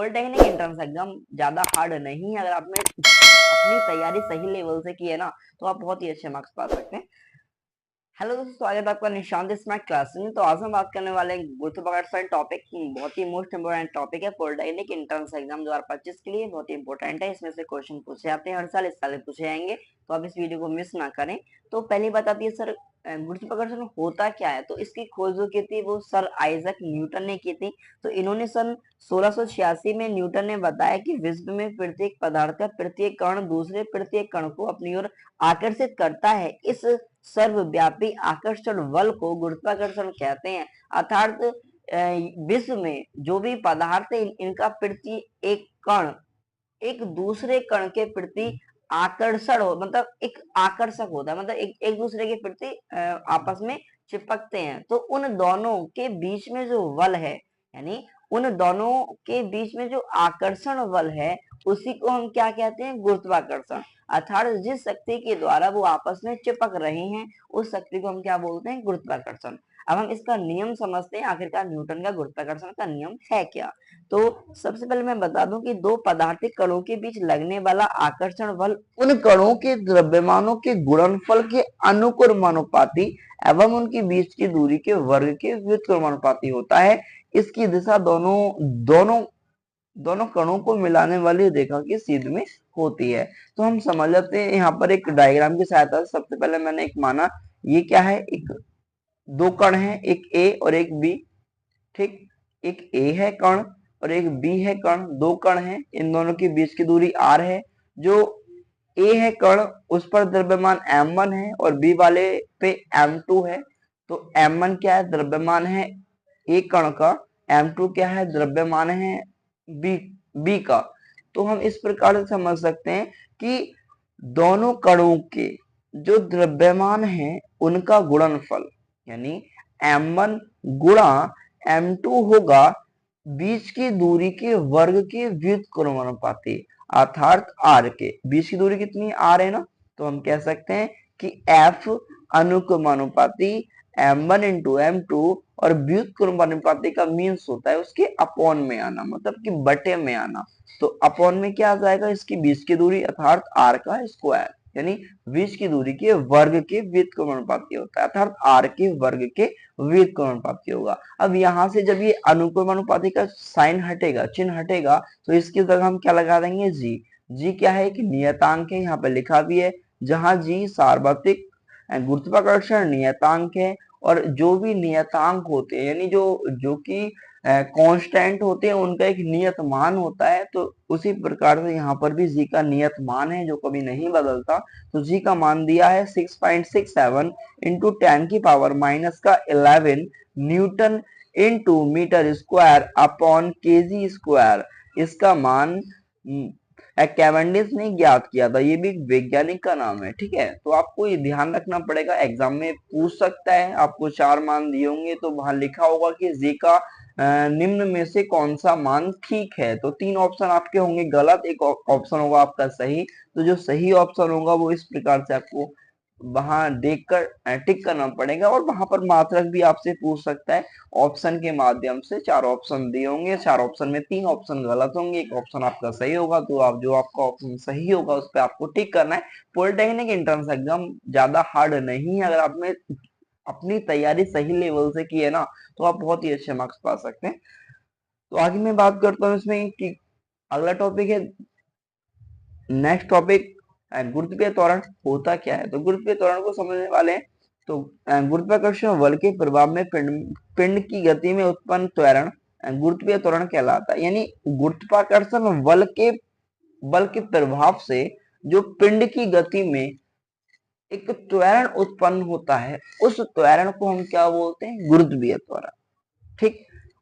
Polytechnic entrance exam ज्यादा hard नहीं है। अगर आपने अपनी तैयारी सही लेवल से की है ना तो आप बहुत ही अच्छे मार्क्स पा सकते हैं। हेलो दोस्तों, स्वागत है आपका निशांत स्मार्ट क्लास में। तो आज हम बात करने वाले हैं गुरुत्वाकर्षण टॉपिक। बहुत ही मोस्ट इंपोर्टेंट टॉपिक है पॉलिटेक्निक एंट्रेंस एग्जाम 2025 के लिए। बहुत ही इंपोर्टेंट है, इसमें से क्वेश्चन पूछे जाते हैं हर साल, इस साल पूछे जाएंगे, तो आप इस वीडियो को मिस ना करें। तो पहली बात आती है सर, गुरुत्वाकर्षण होता क्या है। तो इसकी खोज जो की थी वो सर आइजैक न्यूटन ने की थी। तो इन्होंने सन 1686 में न्यूटन ने बताया कि विश्व में प्रत्येक पदार्थ का प्रत्येक कण दूसरे प्रत्येक कण को अपनी ओर आकर्षित करता है। इस सर्वव्यापी आकर्षण बल को गुरुत्वाकर्षण कहते हैं। अर्थात विश्व में जो भी पदार्थ है इनका प्रति एक कण एक दूसरे कण के प्रति आकर्षण हो, मतलब एक आकर्षक होता है, मतलब एक दूसरे के प्रति आपस में चिपकते हैं। तो उन दोनों के बीच में जो बल है, यानी उन दोनों के बीच में जो आकर्षण बल है उसी को हम क्या कहते हैं, गुरुत्वाकर्षण। अर्थात जिस शक्ति के द्वारा वो आपस में चिपक रहे हैं उस शक्ति को हम क्या बोलते हैं, गुरुत्वाकर्षण। अब हम इसका नियम समझते हैं, आखिरकार न्यूटन का गुरुत्वाकर्षण का नियम है क्या। तो सबसे पहले मैं बता दूं कि दो पदार्थिक कणों के बीच लगने वाला आकर्षण बल उन कणों के द्रव्यमानों के गुणनफल के अनुक्रमानुपाती एवं उनके बीच की दूरी के वर्ग के व्युत्क्रमानुपाती होता है। इसकी दिशा दोनों दोनों दोनों कणों को मिलाने वाली रेखा की सीध में होती है। तो हम समझ लेते हैं यहाँ पर एक डायग्राम की सहायता से। सबसे पहले मैंने एक माना, ये क्या है, एक दो कण है, एक ए और एक बी। ठीक, एक ए है कण और एक बी है कण, दो कण है, इन दोनों के बीच की दूरी r है। जो ए है कण उस पर द्रव्यमान m1 है और बी वाले पे m2 है। तो m1 क्या है, द्रव्यमान है ए कण का, m2 क्या है, द्रव्यमान है बी का। तो हम इस प्रकार से समझ सकते हैं कि दोनों कणों के जो द्रव्यमान है उनका गुणनफल यानी m1 गुणा m2 होगा बीच की दूरी के वर्ग के व्युत्क्रमानुपाती, अर्थात r के। बीच की दूरी कितनी r है ना, तो हम कह सकते हैं कि f अनुक्रमानुपाती m1 इंटू m2 और व्युत्क्रमानुपाती का मीन्स होता है उसके अपॉन में आना, मतलब कि बटे में आना। तो अपॉन में क्या आ जाएगा, इसकी बीच की दूरी अर्थात r का स्क्वायर, यानी बीच की दूरी के वर्ग के व्युत्क्रमानुपाती होता है, अर्थात r के वर्ग के व्युत्क्रमानुपाती होगा। अब यहाँ से जब ये अनुक्रमानुपाती का साइन हटेगा, चिन्ह हटेगा, तो इसकी जगह हम क्या लगा देंगे, जी। जी क्या है, एक नियतांक है, यहाँ पे लिखा भी है, जहां जी सार्वत्रिक गुरुत्वाकर्षण नियतांक है। और जो भी नियतांक होते हैं यानी जो जो कि कांस्टेंट होते हैं उनका एक नियत मान होता है। तो उसी प्रकार से यहाँ पर भी जी का नियत मान है जो कभी नहीं बदलता। तो जी का मान दिया है 6.67 इंटू 10 की पावर माइनस का 11 newton into metre square upon KG square. इसका मान कैवेंडिश ने ज्ञात किया था, ये भी एक वैज्ञानिक का नाम है। ठीक है, तो आपको ये ध्यान रखना पड़ेगा, एग्जाम में पूछ सकता है। आपको 4 मान दिए होंगे तो वहां लिखा होगा कि जी का निम्न में से कौन सा मान ठीक है। तो 3 ऑप्शन आपके होंगे गलत, एक ऑप्शन होगा आपका सही। तो जो सही ऑप्शन होगा वो इस प्रकार से आपको वहां देखकर टिक करना पड़ेगा। और वहां पर मात्रक भी आपसे पूछ सकता है ऑप्शन के माध्यम से। 4 ऑप्शन दिए होंगे, 4 ऑप्शन में 3 ऑप्शन गलत होंगे, एक ऑप्शन आपका सही होगा। तो आप जो आपका ऑप्शन सही होगा उस पर आपको टिक करना है। पॉलिटेक्निक एंट्रेंस एग्जाम ज्यादा हार्ड नहीं है। अगर आपने अपनी तैयारी सही लेवल से की है ना तो आप बहुत ही अच्छे मार्क्स पा सकते हैं। तो आगे मैं बात करता हूँ इसमें कि अगला टॉपिक है, नेक्स्ट टॉपिक, गुरुत्वीय त्वरण होता क्या है। तो गुरुत्वीय त्वरण को समझने वाले हैं। तो गुरुत्वाकर्षण बल के प्रभाव में पिंड की गति में उत्पन्न त्वरण गुरुत्वीय त्वरण कहलाता है। यानी गुरुत्वाकर्षण बल के प्रभाव से जो पिंड की गति में एक त्वरण उत्पन्न होता है उस त्वरण को हम क्या बोलते हैं, गुरुत्वीय त्वरण। ठीक,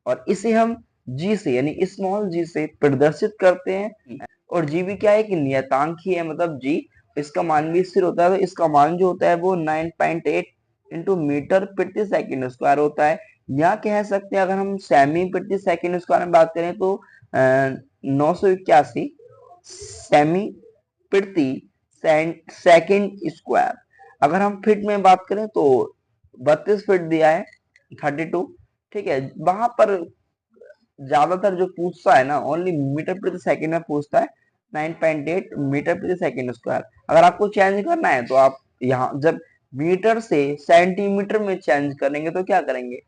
और इसे हम जी से यानी स्मॉल जी से प्रदर्शित करते हैं। और जी भी क्या है, कि नियतांक ही है, मतलब जी इसका मान भी स्थिर होता है। तो इसका मान जो होता है वो 9.8 इंटू मीटर प्रति सेकंड स्क्वायर होता है। या कह सकते हैं अगर हम सेमी प्रति सेकंड स्क्वायर में बात करें तो 981 सेमी प्रति सेकंड स्क्वायर। अगर हम फीट में बात करें तो 32 फीट दिया है, 32। ठीक है, वहां पर ज्यादातर जो पूछता है ना ओनली मीटर प्रति सेकंड में पूछता है, 9.8 मीटर प्रति सेकंड स्क्वायर। अगर आपको चेंज करना है तो आप यहाँ जब मीटर से सेंटीमीटर में चेंज करेंगे तो क्या करेंगे,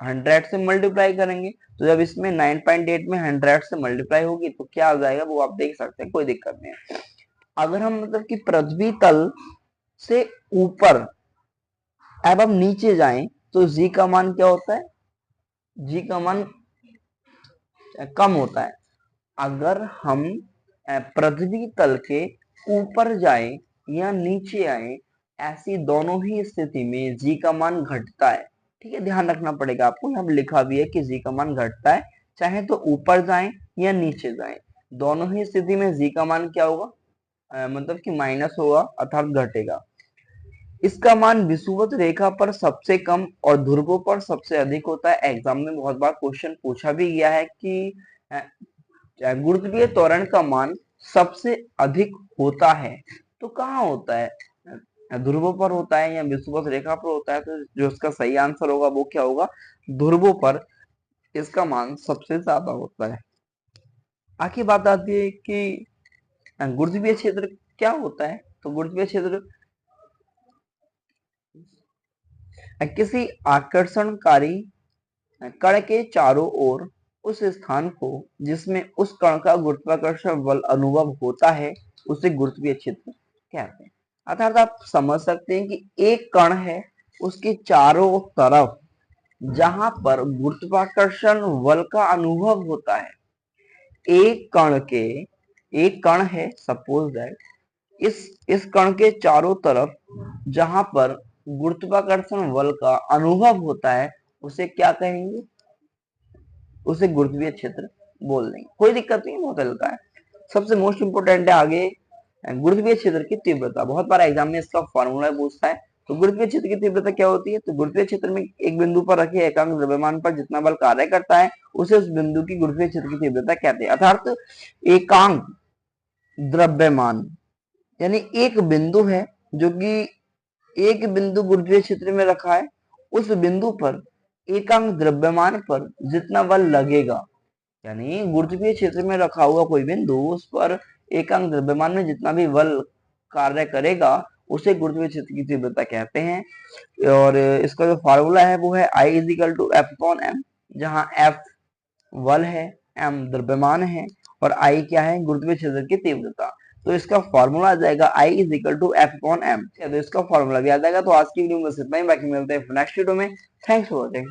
100 से मल्टीप्लाई करेंगे। तो जब इसमें 9.8 में 100 से मल्टीप्लाई होगी तो क्या आ जाएगा वो आप देख सकते हैं, कोई दिक्कत नहीं है। अगर हम मतलब कि पृथ्वी तल से ऊपर एवं नीचे जाएं तो जी का मान क्या होता है, जी का मान कम होता है। अगर हम पृथ्वी तल के ऊपर जाएं या नीचे आए, ऐसी दोनों ही स्थिति में जी का मान घटता है। ठीक है, ध्यान रखना पड़ेगा आपको, यहाँ लिखा भी है कि जी का मान घटता है, चाहे तो ऊपर जाएं या नीचे जाएं, दोनों ही स्थिति में जी का मान क्या होगा, मतलब कि माइनस होगा अर्थात घटेगा। इसका मान विषुवत रेखा पर सबसे कम और ध्रुवों पर सबसे अधिक होता है। एग्जाम में बहुत बार क्वेश्चन पूछा भी गया है कि गुरुत्वीय त्वरण का मान सबसे अधिक होता है तो कहाँ होता है, ध्रुवों पर होता है या विषुवत रेखा पर होता है। तो जो इसका सही आंसर होगा वो क्या होगा, ध्रुवों पर इसका मान सबसे ज्यादा होता है। आखिर बात आती है कि गुरुत्वीय क्षेत्र क्या होता है। तो गुरुत्वीय क्षेत्र किसी आकर्षणकारी कण के चारों ओर उस स्थान को जिसमें उस कण का गुरुत्वाकर्षण बल अनुभव होता है उसे गुरुत्वीय क्षेत्र कहते हैं। अर्थात आप समझ सकते हैं कि एक कण है, उसके चारों तरफ जहां पर गुरुत्वाकर्षण बल का अनुभव होता है, एक कण है सपोज दैट, इस कण के चारों तरफ जहां पर गुरुत्वाकर्षण बल का अनुभव होता है उसे क्या कहेंगे, उसे गुरुत्वीय क्षेत्र बोल देंगे। कोई दिक्कत नहीं, बहुत हल्का है। सबसे मोस्ट इंपोर्टेंट है आगे गुरुत्वीय क्षेत्र की तीव्रता। बहुत बार एग्जाम में इसका फॉर्मूला पूछता है। तो गुरुत्वीय क्षेत्र की तीव्रता क्या होती है, तो गुरुत्वीय क्षेत्र में एक बिंदु पर रखे एकांक द्रव्यमान पर जितना बल कार्य करता है उसे उस बिंदु की गुरुत्वीय क्षेत्र की तीव्रता कहते हैं। अर्थात एकांक द्रव्यमान यानी एक बिंदु है जो कि एक बिंदु गुरुत्वीय क्षेत्र में रखा है, उस बिंदु पर एकांक द्रव्यमान पर जितना बल लगेगा, यानी गुरुत्वीय क्षेत्र में रखा हुआ कोई बिंदु उस पर एकांक द्रव्यमान में जितना भी बल कार्य करेगा उसे गुरुत्वीय क्षेत्र की तीव्रता कहते हैं। और इसका जो फार्मूला है वो है I equal to F upon M, जहां एफ बल है, एम द्रव्यमान है और आई क्या है, गुरुत्वीय क्षेत्र की तीव्रता। तो इसका फॉर्मूला आ जाएगा I equal to F upon M. तो इसका फॉर्मूला भी आ जाएगा। तो आज की वीडियो में बस इतना ही, बाकी मिलते हैं नेक्स्ट वीडियो में। Thanks for watching.